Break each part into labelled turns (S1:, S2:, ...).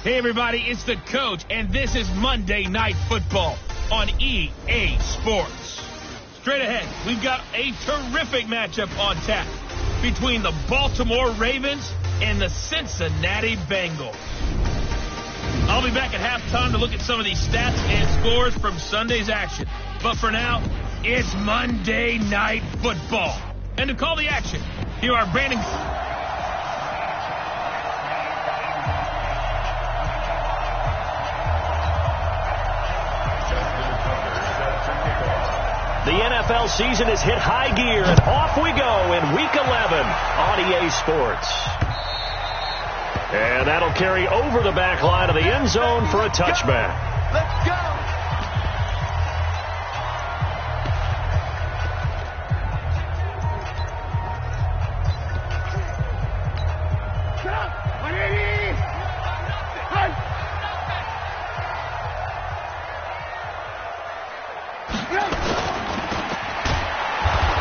S1: Hey, everybody, it's the coach, and this is Monday Night Football on EA Sports. Straight ahead, we've got a terrific matchup on tap between the Baltimore Ravens and the Cincinnati Bengals. I'll be back at halftime to look at some of these stats and scores from Sunday's action. But for now, it's Monday Night Football. And to call the action, here are Brandon...
S2: The NFL season has hit high gear, and off we go in Week 11 on EA Sports. And that'll carry over the back line of the end zone for a touchback.
S3: Let's go!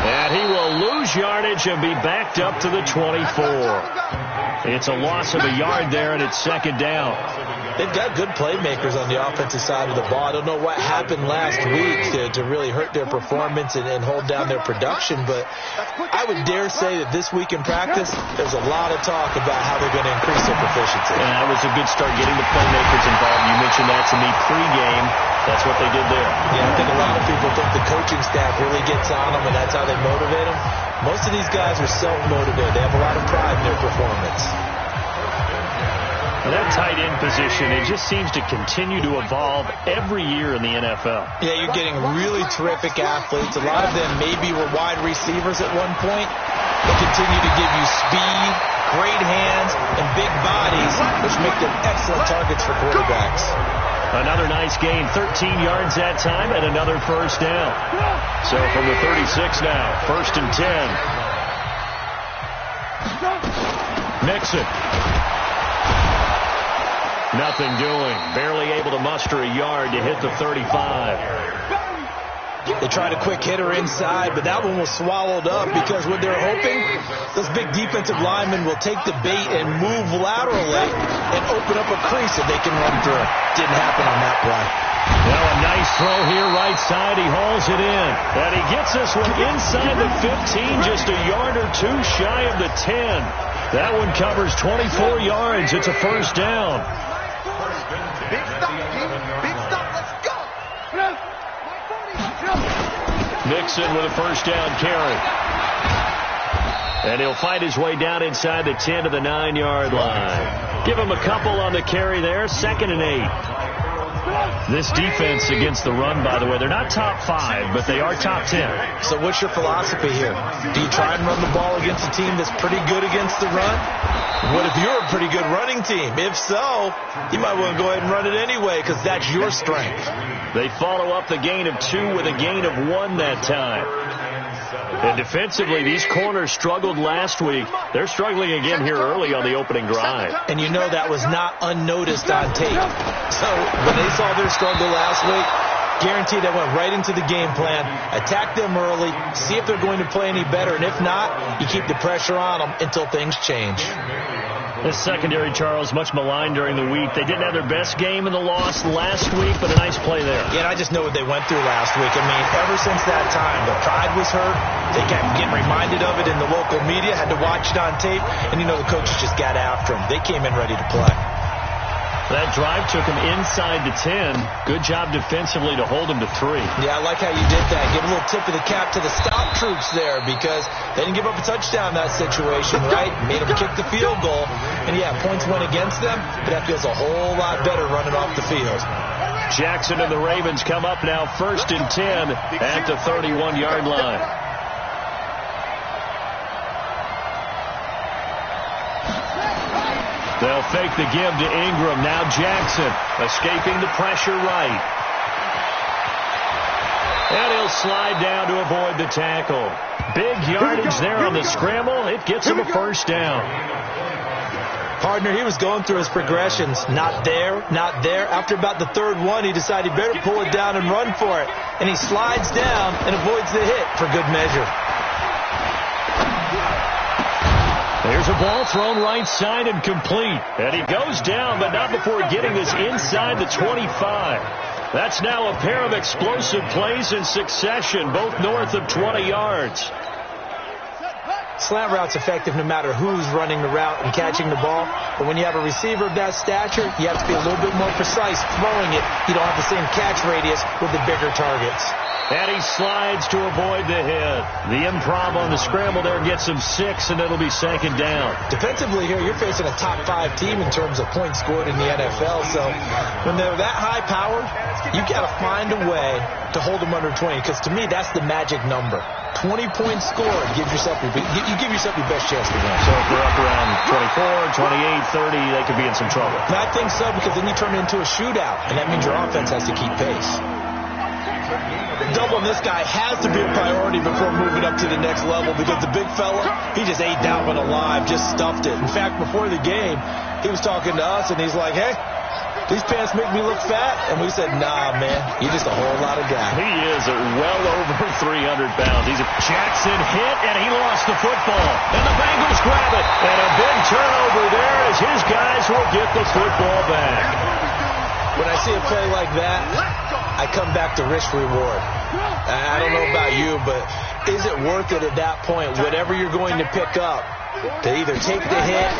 S2: And he will lose yardage and be backed up to the 24. It's a loss of a yard there, and it's second down.
S4: They've got good playmakers on the offensive side of the ball. I don't know what happened last week to really hurt their performance and hold down their production, but I would dare say that this week in practice, there's a lot of talk about how they're going to increase their proficiency.
S2: And that was a good start getting the playmakers involved. You mentioned that to me pregame. That's what they did there.
S4: Yeah, I think a lot of people think the coaching staff really gets on them, and that's how they motivate them. Most of these guys are self-motivated. They have a lot of pride in their performance.
S2: That tight end position, it just seems to continue to evolve every year in the NFL.
S4: Yeah, you're getting really terrific athletes. A lot of them maybe were wide receivers at one point. They continue to give you speed, great hands, and big bodies, which make them excellent targets for quarterbacks.
S2: Another nice gain, 13 yards that time, and another first down. So from the 36 now, 1st and 10. Mixon. Nothing doing. Barely able to muster a yard to hit the 35.
S4: They tried a quick hitter inside, but that one was swallowed up because what they're hoping, those big defensive linemen will take the bait and move laterally and open up a crease that they can run through. Didn't happen on that play.
S2: Now a nice throw here, right side. He hauls it in. And he gets this one inside the 15, just a yard or two shy of the 10. That one covers 24 yards. It's a first down.
S3: Big stop, big stop, let's go!
S2: Mixon with a first down carry. And he'll fight his way down inside the 10 to the 9-yard line. Give him a couple on the carry there, 2nd and 8. This defense against the run, by the way, they're not top 5, but they are top 10.
S4: So what's your philosophy here? Do you try and run the ball against a team that's pretty good against the run? What if you're a pretty good running team? If so, you might want to go ahead and run it anyway because that's your strength.
S2: They follow up the gain of 2 with a gain of 1 that time. And defensively, these corners struggled last week. They're struggling again here early on the opening drive.
S4: And you know that was not unnoticed on tape. So when they saw their struggle last week, guaranteed they went right into the game plan, attack them early, see if they're going to play any better, and if not, you keep the pressure on them until things change.
S2: This secondary, Charles, much maligned during the week. They didn't have their best game in the loss last week, but a nice play there.
S4: Yeah, and I just know what they went through last week. I mean, ever since that time, the pride was hurt. They kept getting reminded of it in the local media, had to watch it on tape, and you know the coaches just got after them. They came in ready to play.
S2: That drive took him inside the 10. Good job defensively to hold him to 3.
S4: Yeah, I like how you did that. Give a little tip of the cap to the stop troops there because they didn't give up a touchdown in that situation, right? Made them kick the field goal. And, yeah, points went against them, but that feels a whole lot better running off the field.
S2: Jackson and the Ravens come up now 1st and 10 at the 31-yard line. They'll fake the give to Ingram. Now Jackson escaping the pressure right. And he'll slide down to avoid the tackle. Big yardage there on the scramble. It gets him a first down.
S4: Partner, he was going through his progressions. Not there, not there. After about the 3rd one, he decided he better pull it down and run for it. And he slides down and avoids the hit for good measure.
S2: There's a ball thrown right side and complete. And he goes down, but not before getting this inside the 25. That's now a pair of explosive plays in succession, both north of 20 yards.
S4: Slant route's effective no matter who's running the route and catching the ball. But when you have a receiver of that stature, you have to be a little bit more precise throwing it. You don't have the same catch radius with the bigger targets.
S2: And he slides to avoid the hit. The improv on the scramble there gets him 6, and it'll be second down.
S4: Defensively here, you're facing a top 5 team in terms of points scored in the NFL. So when they're that high-powered, you got to find a way to hold them under 20. Because to me, that's the magic number. 20 points scored gives yourself you give yourself your best chance to win.
S2: So if they're up around 24, 28, 30, they could be in some trouble.
S4: And I think so, because then you turn it into a shootout, and that means your offense has to keep pace. Doubling this guy has to be a priority before moving up to the next level, because the big fella, he just ate that one alive, just stuffed it. In fact, before the game, he was talking to us, and he's like, hey, these pants make me look fat. And we said, nah, man, you're just a whole lot of guy.
S2: He is well over 300 pounds. He's a Jackson hit, and he lost the football. And the Bengals grab it. And a big turnover there as his guys will get the football back.
S4: When I see a play like that, I come back to risk reward. I don't know about you, but is it worth it at that point, whatever you're going to pick up, to either take the hit,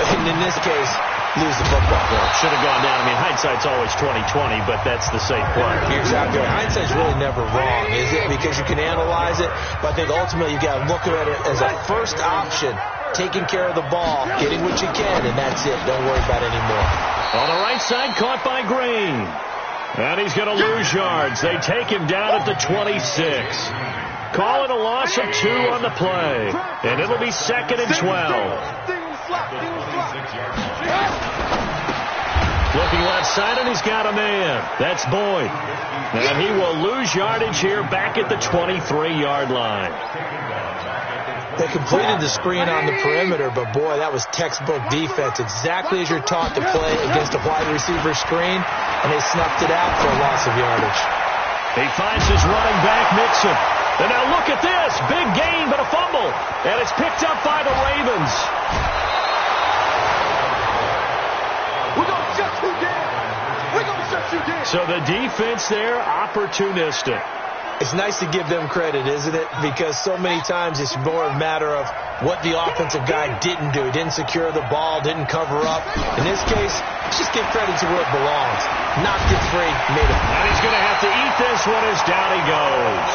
S4: and in this case, lose the football?
S2: Well, should have gone down. I mean, hindsight's always 20/20, but that's the safe play.
S4: Exactly. Hindsight's really never wrong, is it? Because you can analyze it, but I think ultimately you got to look at it as a first option, taking care of the ball, getting what you can, and that's it. Don't worry about it anymore.
S2: On the right side, caught by Green. And he's going to lose yards. They take him down at the 26. Call it a loss of 2 on the play. And it'll be 2nd and 12. Looking left side, and he's got a man. That's Boyd. And he will lose yardage here back at the 23-yard line.
S4: They completed the screen on the perimeter, but boy, that was textbook defense. Exactly as you're taught to play against a wide receiver screen, and they snuffed it out for a loss of yardage.
S2: He finds his running back, Mixon. And now look at this. Big gain, but a fumble. And it's picked up by the Ravens.
S3: We're going to shut you down. We're going to shut you down.
S2: So the defense there, opportunistic.
S4: It's nice to give them credit, isn't it? Because so many times it's more a matter of what the offensive guy didn't do. He didn't secure the ball, didn't cover up. In this case, just give credit to where it belongs. Knocked it free, made it.
S2: And he's going to have to eat this one as down he goes.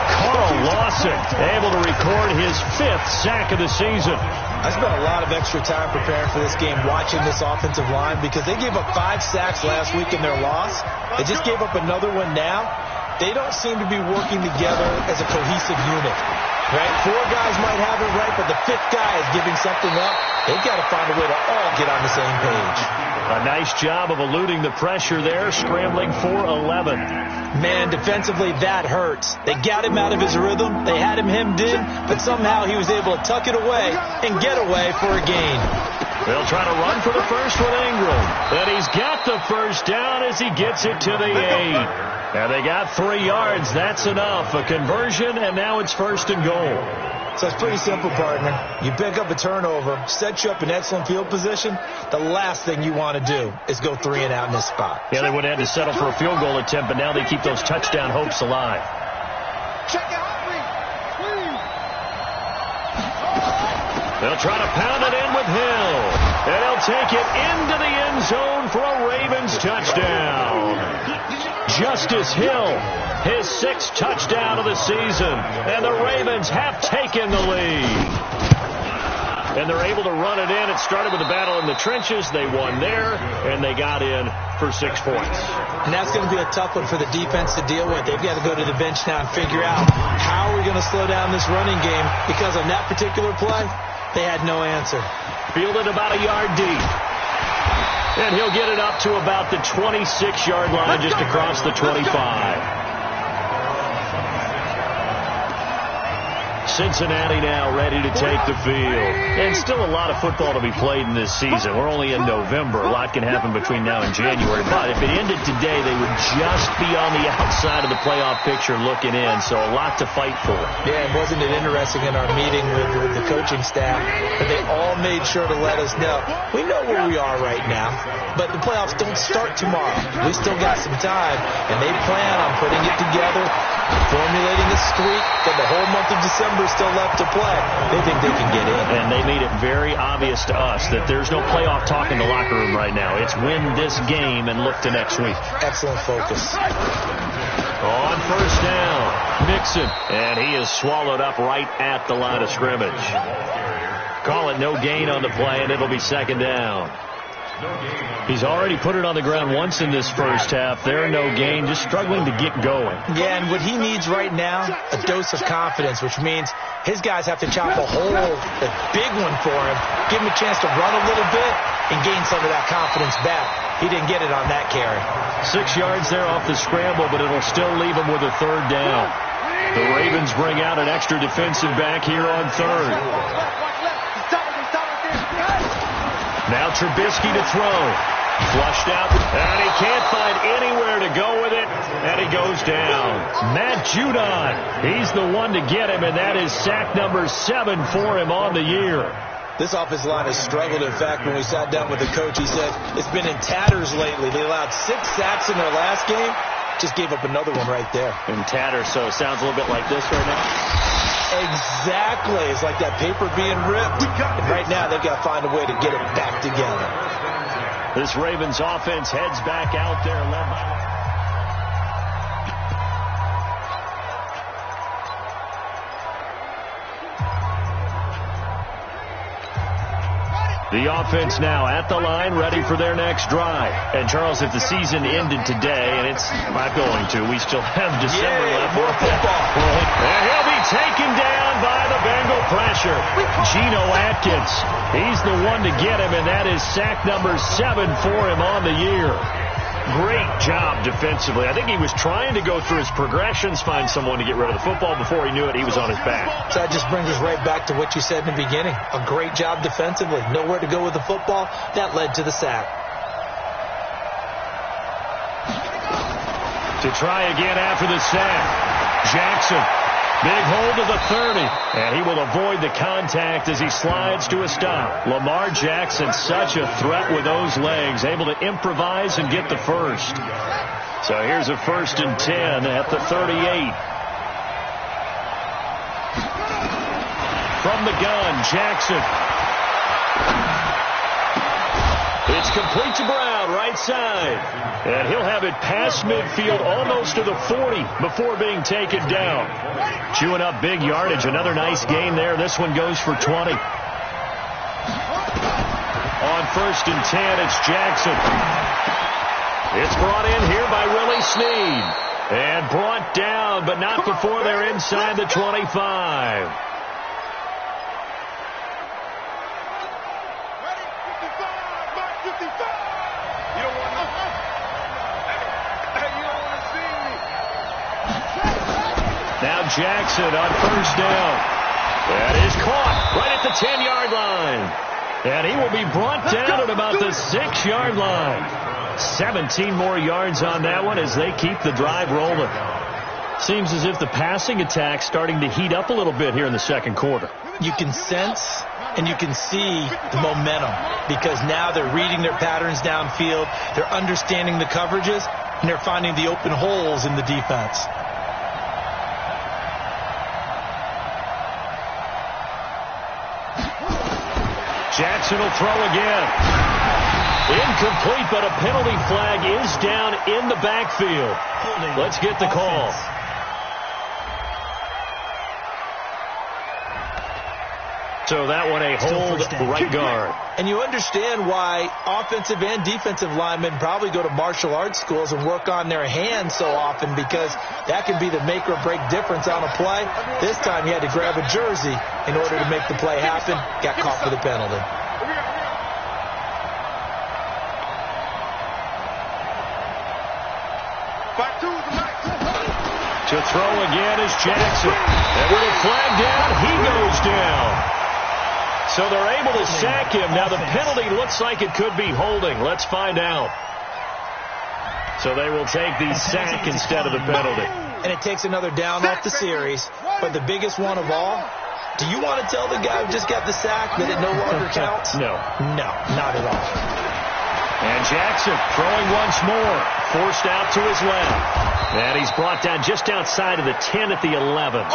S2: Carl Lawson able to record his 5th sack of the season.
S4: I spent a lot of extra time preparing for this game, watching this offensive line, because they gave up 5 sacks last week in their loss. They just gave up another one now. They don't seem to be working together as a cohesive unit, right? 4 guys might have it right, but the 5th guy is giving something up. They've got to find a way to all get on the same page.
S2: A nice job of eluding the pressure there, scrambling for 11.
S4: Man, defensively, that hurts. They got him out of his rhythm. They had him hemmed in, but somehow he was able to tuck it away and get away for a gain.
S2: They'll try to run for the first with Ingram. And he's got the first down as he gets it to the 8. And they got 3 yards. That's enough. A conversion, and now it's 1st and goal.
S4: So it's pretty simple, partner. You pick up a turnover, set you up in excellent field position. The last thing you want to do is go 3 and out in this spot.
S2: Yeah, they would have had to settle for a field goal attempt, but now they keep those touchdown hopes alive.
S3: Check it out, please.
S2: They'll try to pound it in with Hill. And he'll take it into the end zone for a Ravens touchdown. Justice Hill, his 6th touchdown of the season. And the Ravens have taken the lead. And they're able to run it in. It started with a battle in the trenches. They won there, and they got in for 6 points.
S4: And that's going to be a tough one for the defense to deal with. They've got to go to the bench now and figure out how are we going to slow down this running game, because on that particular play, they had no answer.
S2: Fielded about a yard deep. And he'll get it up to about the 26-yard line, just across the 25. Cincinnati now ready to take the field. And still a lot of football to be played in this season. We're only in November. A lot can happen between now and January. But if it ended today, they would just be on the outside of the playoff picture looking in. So a lot to fight for.
S4: Yeah, and wasn't it interesting in our meeting with the coaching staff that they all made sure to let us know, we know where we are right now, but the playoffs don't start tomorrow. We still got some time, and they plan on putting it together, formulating a streak, that the whole month of December is still left to play. They think they can get in.
S2: And they made it very obvious to us that there's no playoff talk in the locker room right now. It's win this game and look to next week.
S4: Excellent focus.
S2: On first down, Mixon, and he is swallowed up right at the line of scrimmage. Call it no gain on the play, and it'll be second down. He's already put it on the ground once in this first half. There, no gain, just struggling to get going.
S4: Yeah, and what he needs right now, a dose of confidence, which means his guys have to chop a hole, a big one for him, give him a chance to run a little bit and gain some of that confidence back. He didn't get it on that carry.
S2: 6 yards there off the scramble, but it'll still leave him with a third down. The Ravens bring out an extra defensive back here on third. Now Trubisky to throw. Flushed out, and he can't find anywhere to go with it, and he goes down. Matt Judon, he's the one to get him, and that is sack number 7 for him on the year.
S4: This offensive line has struggled. In fact, when we sat down with the coach, he said it's been in tatters lately. They allowed 6 sacks in their last game. Just gave up another one right there.
S2: In tatters, so it sounds a little bit like this right now.
S4: Exactly. It's like that paper being ripped. And right now, they've got to find a way to get it back together.
S2: This Ravens offense heads back out there, led by... The offense now at the line, ready for their next drive. And, Charles, if the season ended today, and it's not going to, we still have December left.
S4: More football.
S2: And he'll be taken down by the Bengal pressure. Geno Atkins, he's the one to get him, and that is sack number 7 for him on the year. Great job defensively. I think he was trying to go through his progressions, find someone to get rid of the football. Before he knew it, he was on his back.
S4: So that just brings us right back to what you said in the beginning. A great job defensively. Nowhere to go with the football. That led to the sack.
S2: To try again after the sack. Jackson. Big hold to the 30, and he will avoid the contact as he slides to a stop. Lamar Jackson, such a threat with those legs, able to improvise and get the first. So here's a 1st and 10 at the 38. From the gun, Jackson. It's complete to Brown, right side. And he'll have it past midfield, almost to the 40 before being taken down. Chewing up big yardage. Another nice gain there. This one goes for 20. On 1st and 10, it's Jackson. It's brought in here by Willie Snead. And brought down, but not before they're inside the 25. Now Jackson on 1st down. That is caught right at the 10-yard line. And he will be brought down at about the 6-yard line. 17 more yards on that one as they keep the drive rolling. Seems as if the passing attack's starting to heat up a little bit here in the second quarter.
S4: You can sense and you can see the momentum because now they're reading their patterns downfield. They're understanding the coverages, and they're finding the open holes in the defense.
S2: Jackson will throw again. Incomplete, but a penalty flag is down in the backfield. Let's get the call. So that one a hold right guard.
S4: And you understand why offensive and defensive linemen probably go to martial arts schools and work on their hands so often, because that can be the make or break difference on a play. This time he had to grab a jersey in order to make the play happen. Got caught for the penalty.
S2: To throw again is Jackson. And with a flag down, he goes down. So they're able to sack him. Now the penalty looks like it could be holding. Let's find out. So they will take the sack instead of the penalty.
S4: And it takes another down off the series. But the biggest one of all, do you want to tell the guy who just got the sack that it no longer counts?
S2: No.
S4: No, not at all.
S2: And Jackson throwing once more. Forced out to his left. And he's brought down just outside of the 10 at the 11.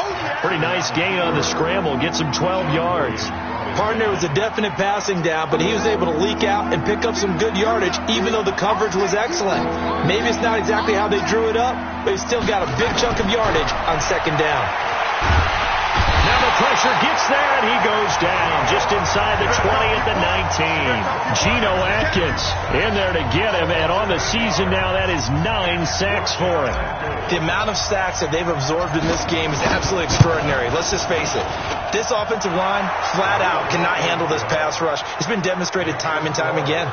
S2: Pretty nice gain on the scramble. Gets him 12 yards.
S4: Partner was a definite passing down, but he was able to leak out and pick up some good yardage, even though the coverage was excellent. Maybe it's not exactly how they drew it up, but he still got a big chunk of yardage on second down.
S2: Now the pressure gets there, and he goes down just inside the 20 at the 19. Geno Atkins in there to get him, and on the season now, that is 9 sacks for him.
S4: The amount of sacks that they've absorbed in this game is absolutely extraordinary. Let's just face it. This offensive line, flat out, cannot handle this pass rush. It's been demonstrated time and time again.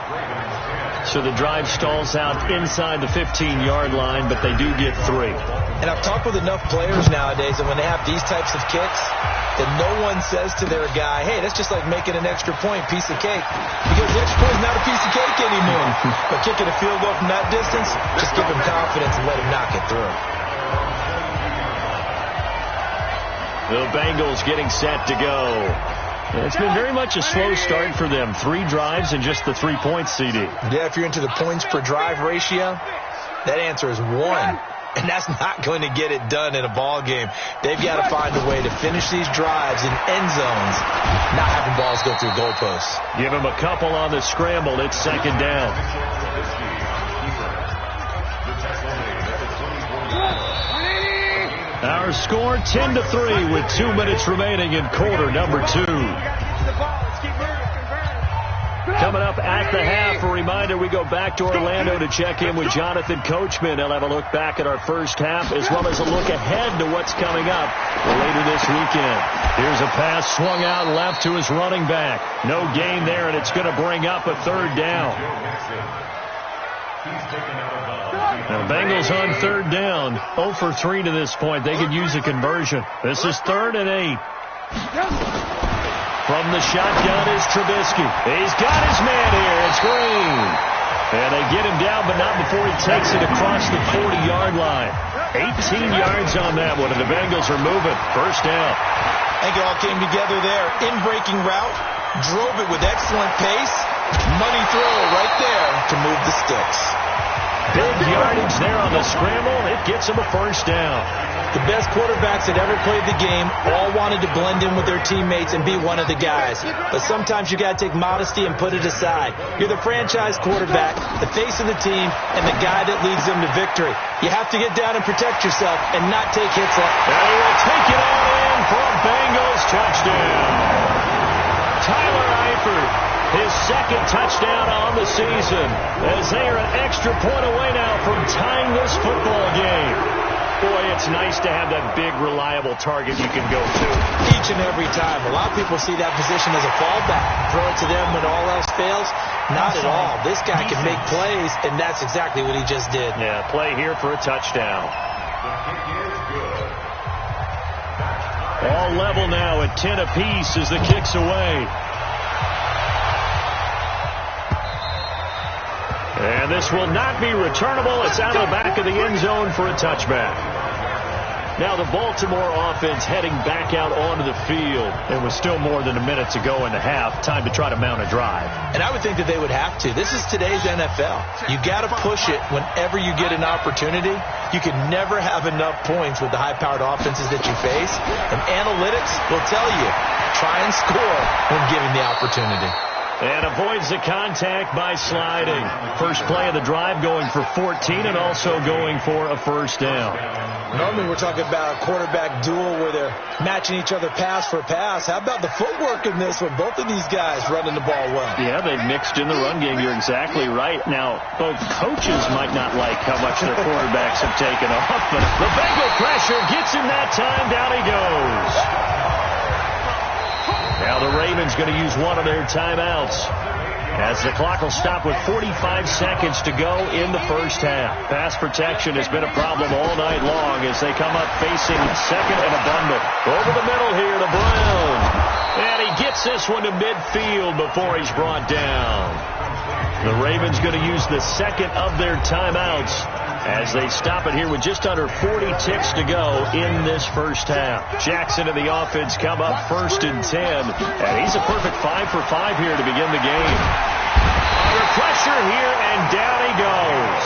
S2: So the drive stalls out inside the 15-yard line, but they do get 3.
S4: And I've talked with enough players nowadays that when they have these types of kicks, that no one says to their guy, hey, that's just like making an extra point, piece of cake. Because the extra point is not a piece of cake anymore. But kicking a field goal from that distance, just give him confidence and let him knock it through.
S2: The Bengals getting set to go. It's been very much a slow start for them. 3 drives and just the 3 points, CD.
S4: Yeah, if you're into the points per drive ratio, that answer is 1. And that's not going to get it done in a ball game. They've got to find a way to finish these drives in end zones, not having balls go through goalposts.
S2: Give him a couple on the scramble. It's second down. Our score 10-3 with 2 minutes remaining in quarter number 2. Coming up at the half, a reminder, we go back to Orlando to check in with Jonathan Coachman. He'll have a look back at our first half as well as a look ahead to what's coming up later this weekend. Here's a pass swung out left to his running back. No gain there, and it's going to bring up a third down. Now, Bengals on third down, 0 for 3 to this point. They could use a conversion. This is 3rd and 8. From the shotgun is Trubisky. He's got his man here. It's Green. And they get him down, but not before he takes it across the 40-yard line. 18 yards on that one, and the Bengals are moving. First down.
S4: I think it all came together there. In-breaking route, drove it with excellent pace. Money throw right there to move the sticks.
S2: Big yardage there on the scramble. It gets him a first down.
S4: The best quarterbacks that ever played the game all wanted to blend in with their teammates and be one of the guys. But sometimes you got to take modesty and put it aside. You're the franchise quarterback, the face of the team, and the guy that leads them to victory. You have to get down and protect yourself and not take hits like that.
S2: And he will take it all in for a Bengals touchdown. Tyler Eifert, his second touchdown on the season, as they are an extra point away now from tying this football game. Boy, it's nice to have that big, reliable target you can go to.
S4: Each and every time. A lot of people see that position as a fallback. Throw it to them when all else fails. Not at all. This guy can make plays, and that's exactly what he just did.
S2: Yeah, play here for a touchdown. All level now at 10 apiece as the kick's away. And this will not be returnable. It's out of the back of the end zone for a touchback. Now the Baltimore offense heading back out onto the field. It was still more than a minute to go in the half. Time to try to mount a drive.
S4: And I would think that they would have to. This is today's NFL. You got to push it whenever you get an opportunity. You can never have enough points with the high-powered offenses that you face. And analytics will tell you, try and score when given the opportunity.
S2: And avoids the contact by sliding. First play of the drive going for 14 and also going for a first down.
S4: Normally we're talking about a quarterback duel where they're matching each other pass for pass. How about the footwork in this one? Both of these guys running the ball well.
S2: Yeah, they've mixed in the run game. You're exactly right. Now, both coaches might not like how much their quarterbacks have taken off, but the Bengal pressure gets him that time. Down he goes. Now the Ravens going to use one of their timeouts. as the clock will stop with 45 seconds to go in the first half. Pass protection has been a problem all night long as they come up facing second and abundant. Over the middle here to Brown. And he gets this one to midfield before he's brought down. The Ravens going to use the second of their timeouts as they stop it here with just under 40 ticks to go in this first half. Jackson and the offense come up first and 10. And he's a perfect 5 for 5 here to begin the game. Under pressure here, and down he goes.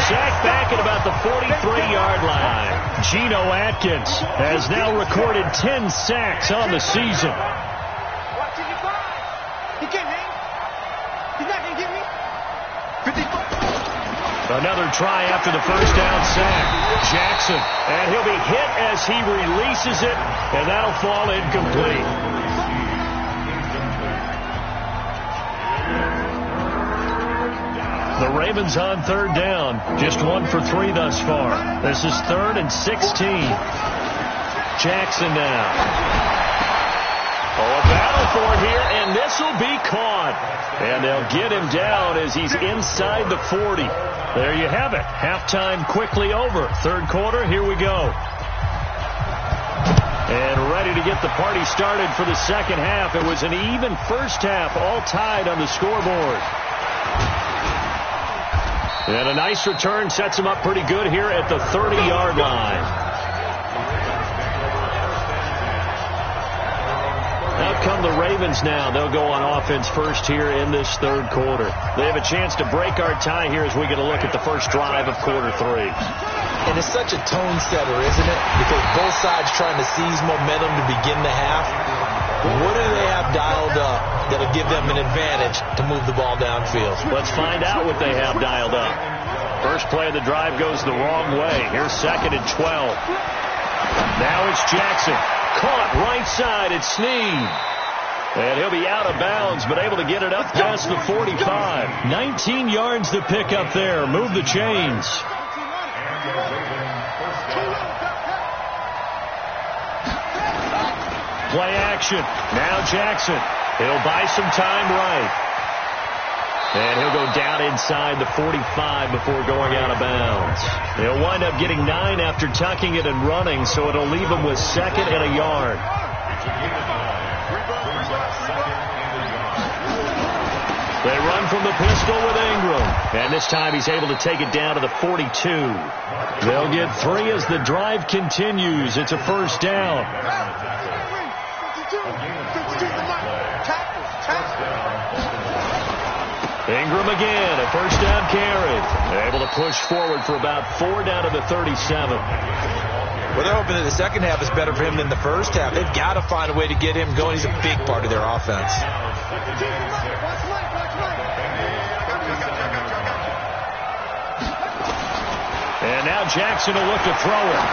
S2: Sacked back at about the 43-yard line. Geno Atkins has now recorded 10 sacks on the season.
S3: He can't hang. He's not going to get me. 55.
S2: Another try after the first down sack. Jackson, and he'll be hit as he releases it, and that'll fall incomplete. The Ravens on third down. Just 1 for 3 thus far. This is 3rd and 16. Jackson now. Oh, a battle for it here, and this will be caught. And they'll get him down as he's inside the 40. There you have it. Halftime quickly over. Third quarter, here we go. And ready to get the party started for the second half. It was an even first half, all tied on the scoreboard. And a nice return sets him up pretty good here at the 30-yard line. Out come the Ravens now. They'll go on offense first here in this third quarter. They have a chance to break our tie here as we get a look at the first drive of quarter 3.
S4: And it's such a tone setter, isn't it? Because both sides trying to seize momentum to begin the half. What do they have dialed up that'll give them an advantage to move the ball downfield?
S2: Let's find out what they have dialed up. First play of the drive goes the wrong way. Here's 2nd and 12. Now it's Jackson. Caught right side at Snead. And he'll be out of bounds, but able to get it up past the 45. 19 yards to pick up there. Move the chains. Play action. Now Jackson. He'll buy some time right. And he'll go down inside the 45 before going out of bounds. He'll wind up getting 9 after tucking it and running, so it'll leave him with 2nd and a yard. They run from the pistol with Ingram. And this time he's able to take it down to the 42. They'll get 3 as the drive continues. It's a first down. Ingram again, a first down carry. Able to push forward for about 4 down to the 37.
S4: Well, they're hoping that the second half is better for him than the first half. They've got to find a way to get him going. He's a big part of their offense.
S2: And now Jackson will look to throw it.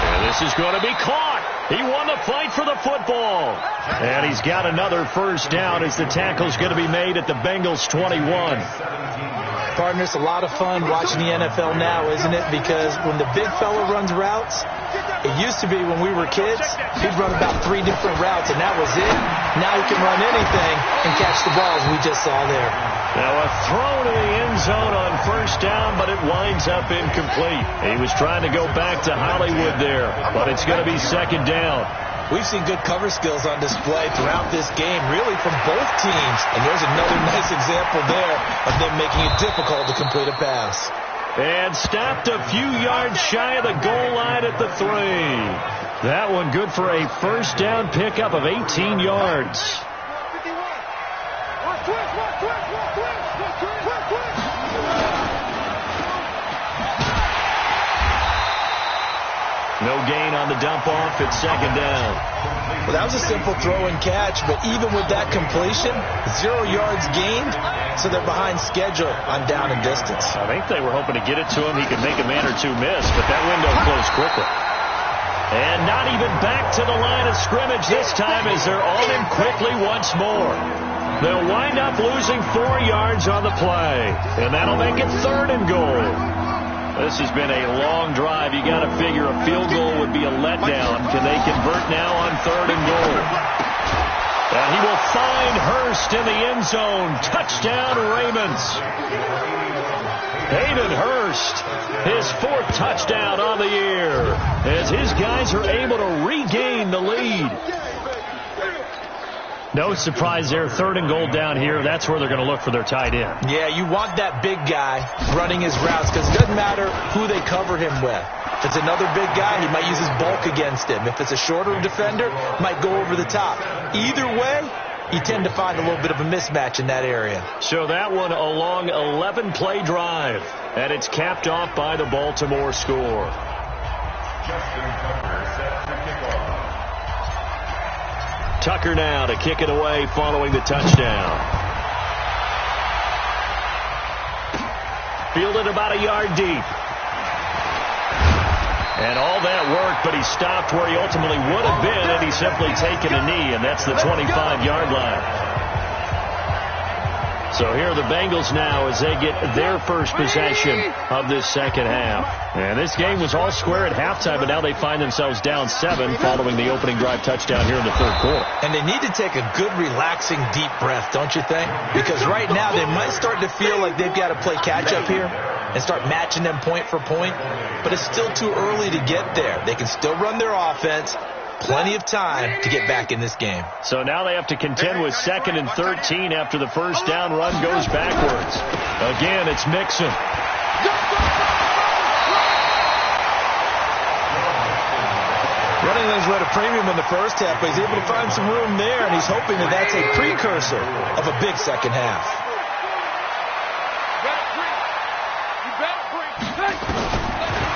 S2: And this is going to be caught. He won the fight for the football. And he's got another first down as the tackle's going to be made at the Bengals 21.
S4: Partner, it's a lot of fun watching the NFL now, isn't it? Because when the big fella runs routes, it used to be when we were kids, he'd run about 3 different routes, and that was it. Now he can run anything and catch the balls we just saw there.
S2: Now a throw to the end zone on first down, but it winds up incomplete. He was trying to go back to Hollywood there, but it's going to be 2nd down.
S4: We've seen good cover skills on display throughout this game, really from both teams. And there's another nice example there of them making it difficult to complete a pass.
S2: And stopped a few yards shy of the goal line at the 3. That one good for a first down pickup of 18 yards. No gain on the dump off at 2nd down.
S4: Well, that was a simple throw and catch, but even with that completion, 0 yards gained, so they're behind schedule on down and distance.
S2: I think they were hoping to get it to him. He could make a man or two miss, but that window closed quickly. And not even back to the line of scrimmage this time as they're on him quickly once more. They'll wind up losing 4 yards on the play, and that'll make it 3rd and goal. This has been a long drive. You got to figure a field goal would be a letdown. Can they convert now on 3rd and goal? And he will find Hurst in the end zone. Touchdown, Ravens. Hayden Hurst, his 4th touchdown on the year, as his guys are able to regain the lead. No surprise there. 3rd and goal down here. That's where they're going to look for their tight end.
S4: Yeah, you want that big guy running his routes because it doesn't matter who they cover him with. If it's another big guy, he might use his bulk against him. If it's a shorter defender, might go over the top. Either way, you tend to find a little bit of a mismatch in that area.
S2: So that one a long 11-play drive, and it's capped off by the Baltimore score. Tucker now to kick it away following the touchdown. Fielded about a yard deep. And all that work, but he stopped where he ultimately would have been had he simply taken a knee, and that's the 25-yard line. So here are the Bengals now as they get their first possession of this second half. And this game was all square at halftime, but now they find themselves down 7 following the opening drive touchdown here in the 3rd quarter.
S4: And they need to take a good, relaxing, deep breath, don't you think? Because right now they might start to feel like they've got to play catch-up here and start matching them point for point. But it's still too early to get there. They can still run their offense. Plenty of time to get back in this game.
S2: So now they have to contend with 2nd and 13 after the first down run goes backwards. Again, it's Mixon.
S4: Running things were at a premium in the first half, but he's able to find some room there, and he's hoping that that's a precursor of a big second half.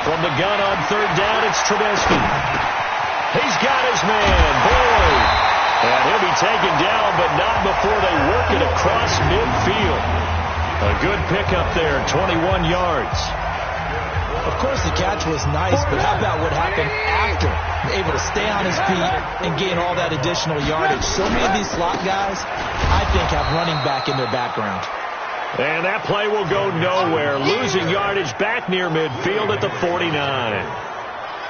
S2: From the gun on 3rd down, it's Trubisky. He's got his man, Boyd. And he'll be taken down, but not before they work it across midfield. A good pickup there, 21 yards.
S4: Of course, the catch was nice, but how about what happened after? Able to stay on his feet and gain all that additional yardage. So many of these slot guys, I think, have running back in their background.
S2: And that play will go nowhere, losing yardage back near midfield at the 49.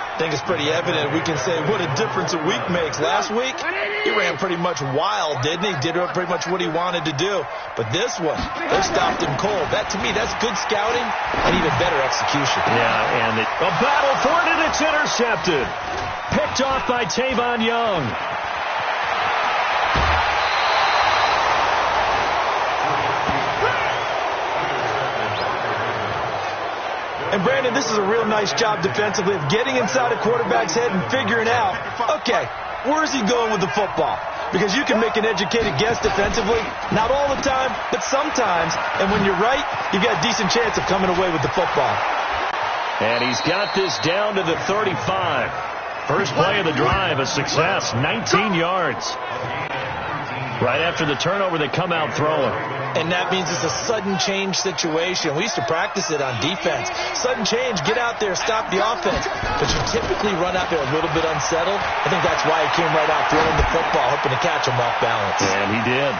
S4: I think it's pretty evident. We can say what a difference a week makes. Last week, he ran pretty much wild, didn't he? Did pretty much what he wanted to do. But this one, they stopped him cold. That, to me, that's good scouting and even better execution.
S2: Yeah, and a battle for it, and it's intercepted. Picked off by Tavon Young.
S4: And, Brandon, this is a real nice job defensively of getting inside a quarterback's head and figuring out, okay, where is he going with the football? Because you can make an educated guess defensively, not all the time, but sometimes. And when you're right, you've got a decent chance of coming away with the football.
S2: And he's got this down to the 35. First play of the drive, a success, 19 yards. Right after the turnover, they come out throwing.
S4: And that means it's a sudden change situation. We used to practice it on defense. Sudden change, get out there, stop the offense. But you typically run out there a little bit unsettled. I think that's why he came right out throwing the football, hoping to catch him off balance.
S2: And he did.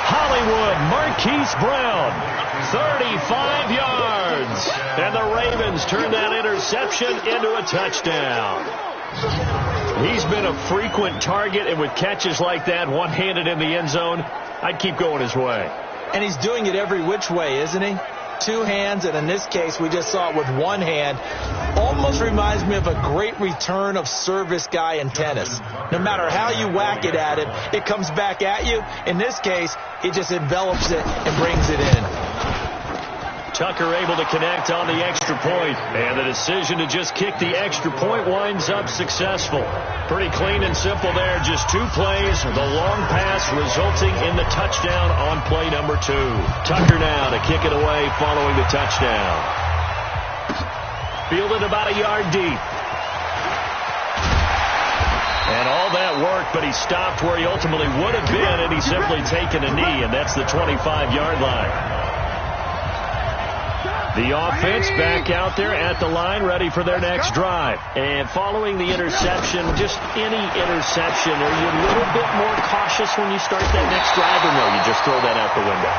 S2: Hollywood, Marquise Brown, 35 yards. And the Ravens turn that interception into a touchdown. He's been a frequent target, and with catches like that, one-handed in the end zone, I'd keep going his way.
S4: And he's doing it every which way, isn't he? Two hands, and in this case, we just saw it with one hand. Almost reminds me of a great return of service guy in tennis. No matter how you whack it at him, it comes back at you. In this case, it just envelops it and brings it in.
S2: Tucker able to connect on the extra point, and the decision to just kick the extra point winds up successful. Pretty clean and simple there, just 2 plays, the long pass resulting in the touchdown on play number 2. Tucker now to kick it away following the touchdown. Fielded about a yard deep. And all that work, but he stopped where he ultimately would have been, and he's simply taken a knee, and that's the 25-yard line. The offense back out there at the line, ready for their next drive. And following the interception, just any interception, are you a little bit more cautious when you start that next drive, or no, you just throw that out the window?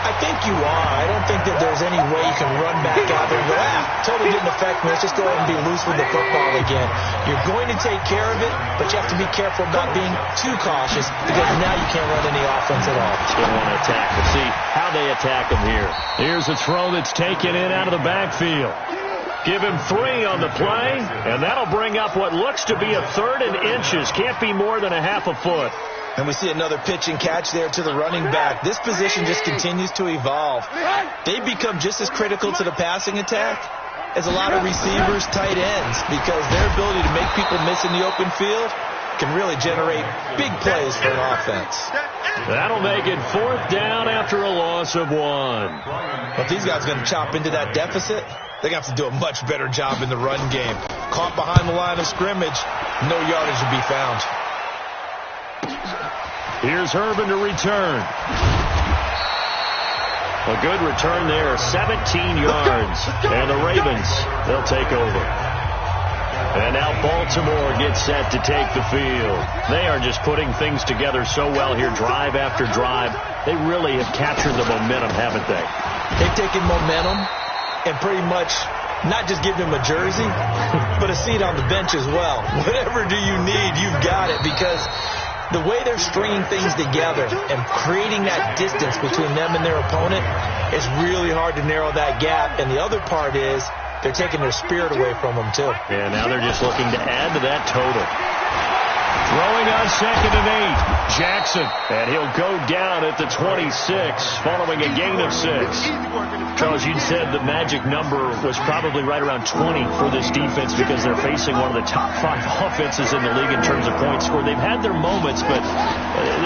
S4: I think you are. I don't think that there's any way you can run back out there and go, totally didn't affect me. Let's just go ahead and be loose with the football again. You're going to take care of it, but you have to be careful about being too cautious because now you can't run any offense at all.
S2: Still want to attack. We'll see how they attack them here. Here's a throw that's taken in out of the backfield. Give him 3 on the play, and that'll bring up what looks to be a 3rd and inches. Can't be more than a half a foot.
S4: And we see another pitch and catch there to the running back. This position just continues to evolve. They become just as critical to the passing attack as a lot of receivers, tight ends, because their ability to make people miss in the open field can really generate big plays for an offense.
S2: That'll make it 4th down after a loss of 1.
S4: But if these guys are going to chop into that deficit, they're going to have to do a much better job in the run game. Caught behind the line of scrimmage, no yardage to be found.
S2: Here's Urban to return. A good return there, 17 yards. And the Ravens, they'll take over. And now Baltimore gets set to take the field. They are just putting things together so well here, drive after drive. They really have captured the momentum, haven't they?
S4: They've taken momentum and pretty much not just give them a jersey, but a seat on the bench as well. Whatever do you need, you've got it, because the way they're stringing things together and creating that distance between them and their opponent is really hard to narrow that gap. And the other part is they're taking their spirit away from them, too.
S2: Yeah, now they're just looking to add to that total. Throwing on 2nd and 8. Jackson. And he'll go down at the 26 following a gain of 6. Charles, you said the magic number was probably right around 20 for this defense because they're facing one of the top 5 offenses in the league in terms of points scored. They've had their moments, but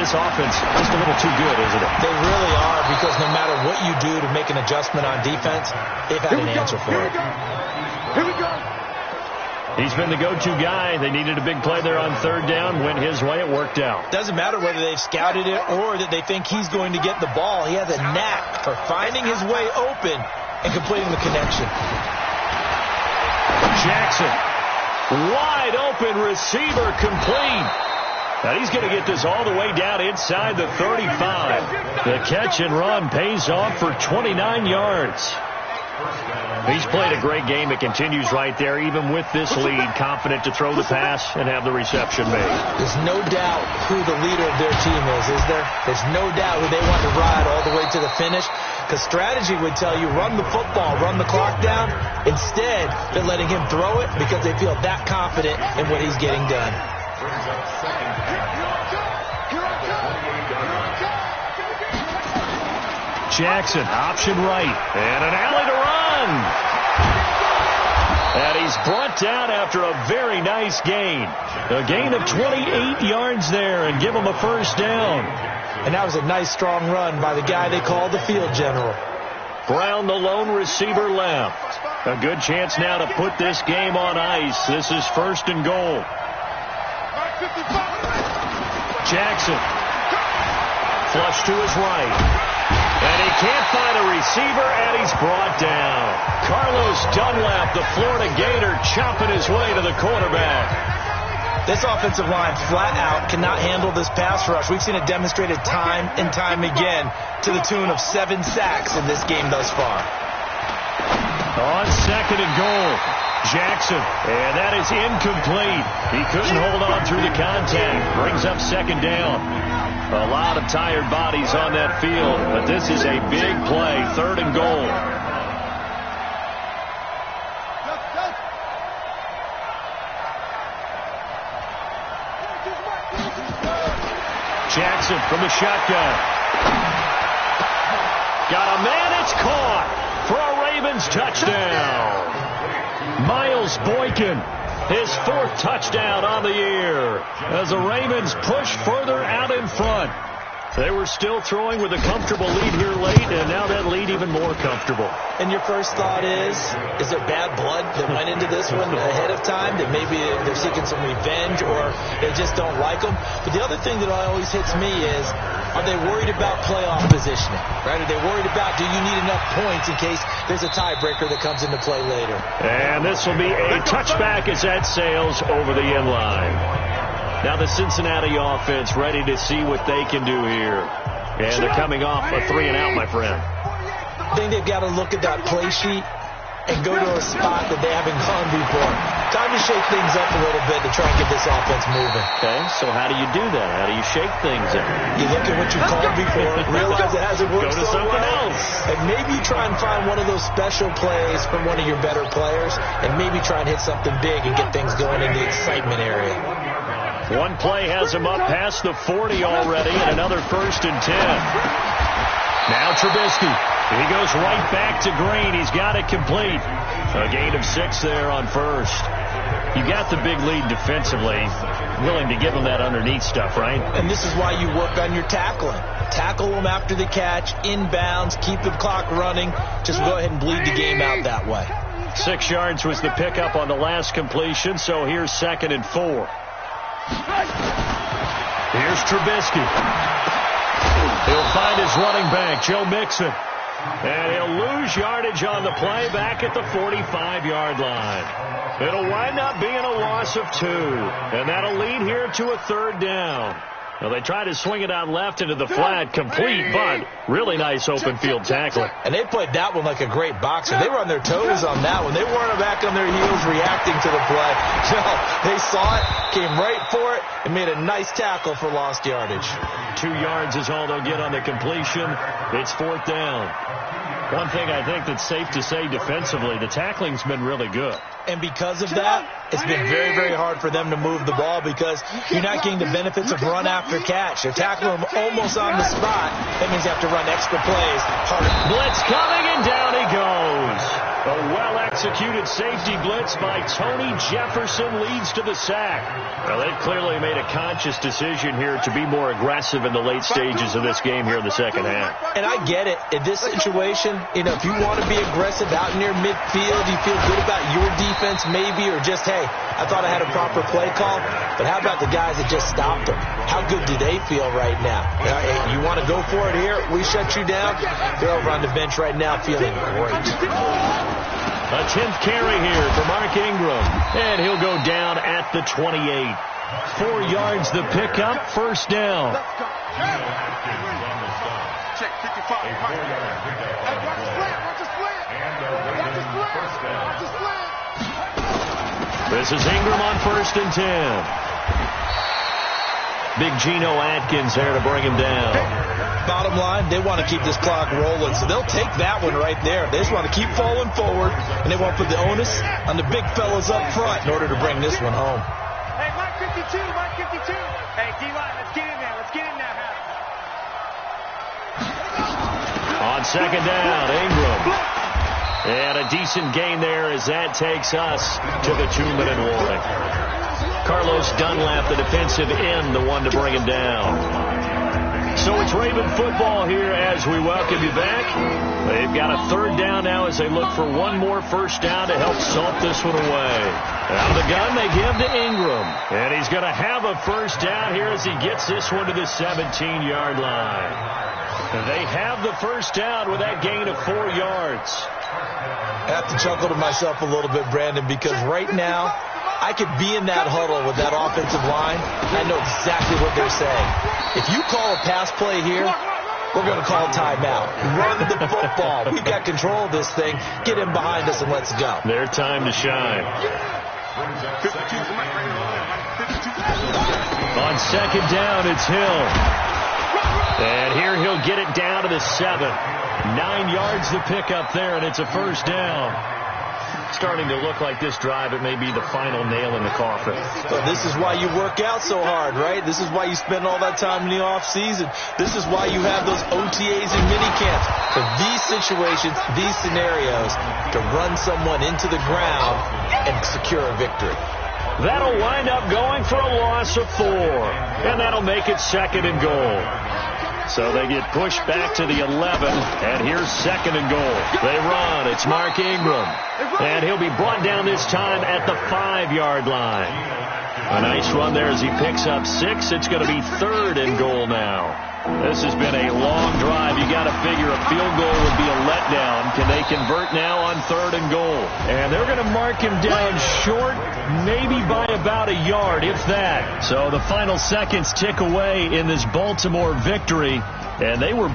S2: this offense just a little too good, isn't it?
S4: They really are, because no matter what you do to make an adjustment on defense, they've had an answer for it.
S3: Here we go.
S2: He's been the go-to guy. They needed a big play there on 3rd down. Went his way. It worked out.
S4: Doesn't matter whether they've scouted it or that they think he's going to get the ball. He has a knack for finding his way open and completing the connection.
S2: Jackson. Wide open receiver complete. Now he's going to get this all the way down inside the 35. The catch and run pays off for 29 yards. He's played a great game. It continues right there, even with this lead, confident to throw the pass and have the reception made.
S4: There's no doubt who the leader of their team is there? There's no doubt who they want to ride all the way to the finish, because strategy would tell you run the football, run the clock down. Instead, they're letting him throw it because they feel that confident in what he's getting done.
S2: Jackson, option right, and an alley to run. And he's brought down after a very nice gain. A gain of 28 yards there, and give him a 1st down.
S4: And that was a nice, strong run by the guy they call the field general.
S2: Brown, the lone receiver, left. A good chance now to put this game on ice. This is 1st and goal. Jackson. Flush to his right. And he can't find a receiver, and he's brought down. Carlos Dunlap, the Florida Gator, chopping his way to the quarterback.
S4: This offensive line, flat out, cannot handle this pass rush. We've seen it demonstrated time and time again to the tune of 7 sacks in this game thus far.
S2: On 2nd and goal, Jackson, and that is incomplete. He couldn't hold on through the contact. Brings up 2nd down. A lot of tired bodies on that field, but this is a big play. 3rd and goal. Jackson from the shotgun. Got a man, it's caught for a Ravens touchdown. Miles Boykin, his 4th touchdown on the year as the Ravens push further out in front. They were still throwing with a comfortable lead here late, and now that lead even more comfortable.
S4: And your first thought is there bad blood that went into this one ahead of time, that maybe they're seeking some revenge or they just don't like them? But the other thing that always hits me is, are they worried about playoff positioning? Right? Are they worried about, do you need enough points in case there's a tiebreaker that comes into play later?
S2: And this will be a touchback as that sails over the end line. Now the Cincinnati offense ready to see what they can do here. And they're coming off a 3-and-out, my friend.
S4: I think they've got to look at that play sheet and go to a spot that they haven't gone before. Time to shake things up a little bit to try and get this offense moving.
S2: Okay, so how do you do that? How do you shake things up?
S4: You look at what you called before, realize it hasn't worked
S2: Go to something else.
S4: and maybe try and find one of those special plays from one of your better players, and maybe try and hit something big and get things going in the excitement area.
S2: One play has him up past the 40 already, and another 1st and 10. Now Trubisky. He goes right back to Green. He's got it complete. A gain of 6 there on 1st. You got the big lead defensively. Willing to give him that underneath stuff, right?
S4: And this is why you work on your tackling. Tackle them after the catch, inbounds, keep the clock running. Just go ahead and bleed the game out that way.
S2: 6 yards was the pickup on the last completion, so here's 2nd and 4. Here's Trubisky. He'll find his running back, Joe Mixon. And he'll lose yardage on the play back at the 45-yard line. It'll wind up being a loss of 2. And that'll lead here to a 3rd down. Well, they try to swing it out left into the flat, complete, but really nice open field tackling.
S4: And they played that one like a great boxer. They were on their toes on that one. They weren't back on their heels reacting to the play. No, they saw it, came right for it, and made a nice tackle for lost yardage.
S2: 2 yards is all they'll get on the completion. It's 4th down. One thing I think that's safe to say defensively, the tackling's been really good.
S4: And because of that, it's been very, very hard for them to move the ball because you're not getting the benefits of run after catch. They're tackling them almost on the spot. That means you have to run extra plays.
S2: Blitz coming, and down he goes. A well-executed safety blitz by Tony Jefferson leads to the sack. Well, they've clearly made a conscious decision here to be more aggressive in the late stages of this game here in the second half.
S4: And I get it. In this situation, if you want to be aggressive out near midfield, you feel good about your defense maybe, or just, hey, I thought I had a proper play call. But how about the guys that just stopped them? How good do they feel right now? Hey, you want to go for it here? We shut you down. They're over on the bench right now feeling great.
S2: A 10th carry here for Mark Ingram. And he'll go down at the 28. 4 yards the pickup, 1st down.
S3: Check 55.
S2: This is Ingram on 1st and 10. Big Geno Atkins there to bring him down.
S4: Bottom line, they want to keep this clock rolling, so they'll take that one right there. They just want to keep falling forward, and they want to put the onus on the big fellas up front in order to bring this one home.
S3: Hey, Mark 52, Mark 52. Hey, D-line, let's get in there. Let's get in there,
S2: On 2nd down, Ingram. And a decent gain there as that takes us to the 2-minute warning. Carlos Dunlap, the defensive end, the one to bring him down. So it's Raven football here as we welcome you back. They've got a 3rd down now as they look for one more 1st down to help salt this one away. Out of the gun, they give to Ingram. And he's going to have a 1st down here as he gets this one to the 17-yard line. They have the 1st down with that gain of 4 yards.
S4: I have to chuckle to myself a little bit, Brandon, because right now I could be in that huddle with that offensive line. I know exactly what they're saying. If you call a pass play here, we're going to call timeout. Run the football. We've got control of this thing. Get him behind us and let's go.
S2: Their time to shine. On 2nd down, it's Hill. And here he'll get it down to the 7. 9 yards the pickup there, and it's a 1st down. Starting to look like this drive, it may be the final nail in the coffin.
S4: Well, this is why you work out so hard, right? This is why you spend all that time in the offseason. This is why you have those OTAs and minicamps. For these situations, these scenarios, to run someone into the ground and secure a victory.
S2: That'll wind up going for a loss of 4. And that'll make it 2nd and goal. So they get pushed back to the 11, and here's 2nd and goal. They run. It's Mark Ingram. And he'll be brought down this time at the 5-yard line. A nice run there as he picks up 6. It's going to be 3rd and goal now. This has been a long drive. You got to figure a field goal would be a letdown. Can they convert now on 3rd and goal? And they're going to mark him down short, maybe by about a yard, if that. So the final seconds tick away in this Baltimore victory, and they were